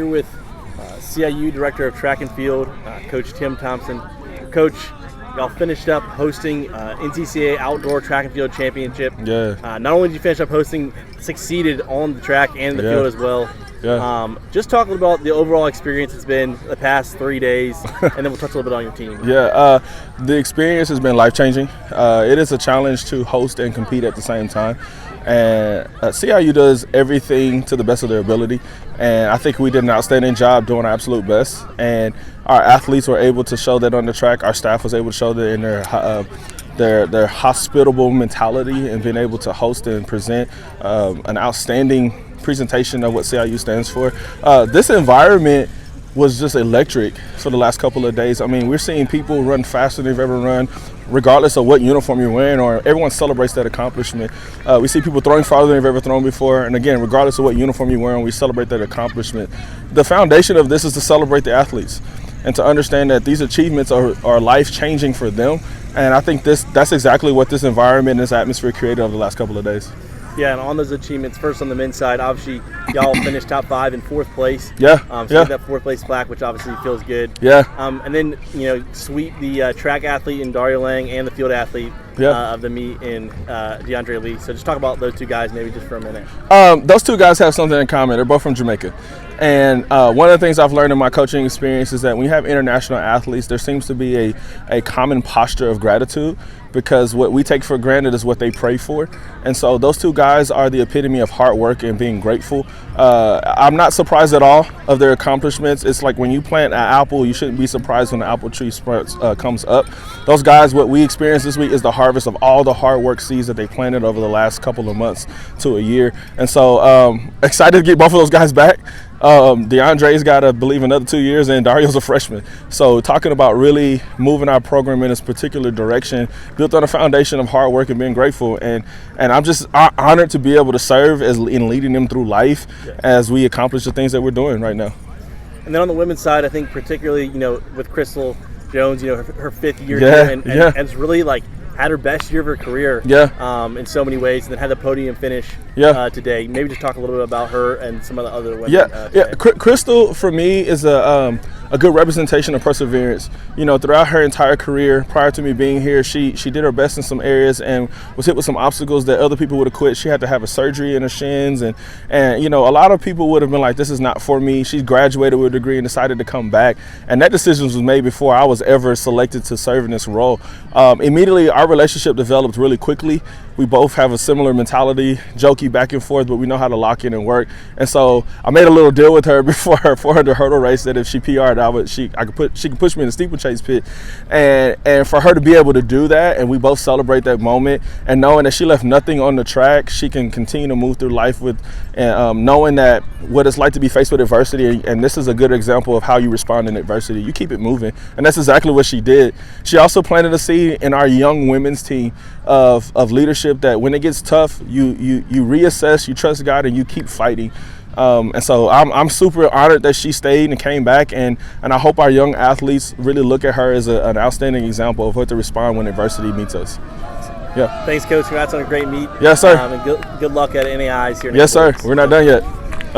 Here with CIU Director of Track and Field, Coach Tim Thompson. Coach, y'all finished up hosting NCCAA Outdoor Track and Field Championship. Yeah. Not only did you finish up hosting, succeeded on the track and the field as well. Yeah. Just talk a little about the overall experience it's been the past 3 days, and then we'll touch a little bit on your team. Yeah, the experience has been life-changing. It is a challenge to host and compete at the same time. And CIU does everything to the best of their ability, and I think we did an outstanding job doing our absolute best. And our athletes were able to show that on the track. Our staff was able to show that in their hospitable mentality and being able to host and present an outstanding presentation of what CIU stands for. This environment was just electric for the last couple of days. I mean, we're seeing people run faster than they've ever run, regardless of what uniform you're wearing, or everyone celebrates that accomplishment. We see people throwing farther than they've ever thrown before, and again, regardless of what uniform you're wearing, we celebrate that accomplishment. The foundation of this is to celebrate the athletes and to understand that these achievements are life-changing for them, and I think that's exactly what this environment and this atmosphere created over the last couple of days. Yeah, and on those achievements, first on the men's side, obviously y'all finished top 5 in 4th place. Yeah. So you have that 4th place plaque, which obviously feels good. Yeah. And then sweep the track athlete in Dario Lang and the field athlete of the meet in DeAndre Lee. So just talk about those two guys maybe just for a minute. Those two guys have something in common. They're both from Jamaica. And one of the things I've learned in my coaching experience is that when you have international athletes, there seems to be a common posture of gratitude, because what we take for granted is what they pray for. And so those two guys are the epitome of hard work and being grateful. I'm not surprised at all of their accomplishments. It's like when you plant an apple, you shouldn't be surprised when the apple tree comes up. Those guys, what we experienced this week is the harvest of all the hard work seeds that they planted over the last couple of months to a year. And so excited to get both of those guys back. DeAndre's got, I believe, another 2 years, and Dario's a freshman. So talking about really moving our program in this particular direction, built on a foundation of hard work and being grateful. And I'm just honored to be able to serve in leading them through life as we accomplish the things that we're doing right now. And then on the women's side, I think particularly, with Crystal Jones, her 5th year here, and it's really had her best year of her career in so many ways, and then had the podium finish today. Maybe just talk a little bit about her and some of the other women. Crystal, for me, is a good representation of perseverance. Throughout her entire career, prior to me being here, she did her best in some areas and was hit with some obstacles that other people would have quit. She had to have a surgery in her shins, and a lot of people would have been like, this is not for me. She graduated with a degree and decided to come back, and that decision was made before I was ever selected to serve in this role. Immediately, our relationship developed really quickly. We both have a similar mentality, jokey back and forth, but we know how to lock in and work. And so I made a little deal with her before her 400 hurdle race that if she PR'd, she could push me in the steeplechase pit. And for her to be able to do that, and we both celebrate that moment, and knowing that she left nothing on the track, she can continue to move through life with, knowing that what it's like to be faced with adversity. And this is a good example of how you respond in adversity. You keep it moving, and that's exactly what she did. She also planted a seed in our young women's team of leadership, that when it gets tough, you reassess, you trust God, and you keep fighting. And so I'm super honored that she stayed and came back, and I hope our young athletes really look at her as an outstanding example of what to respond when adversity meets us. Yeah. Thanks, Coach. Congrats on a great meet. Yes, sir. And good luck at NAIs here. Yes, sir. We're not done yet.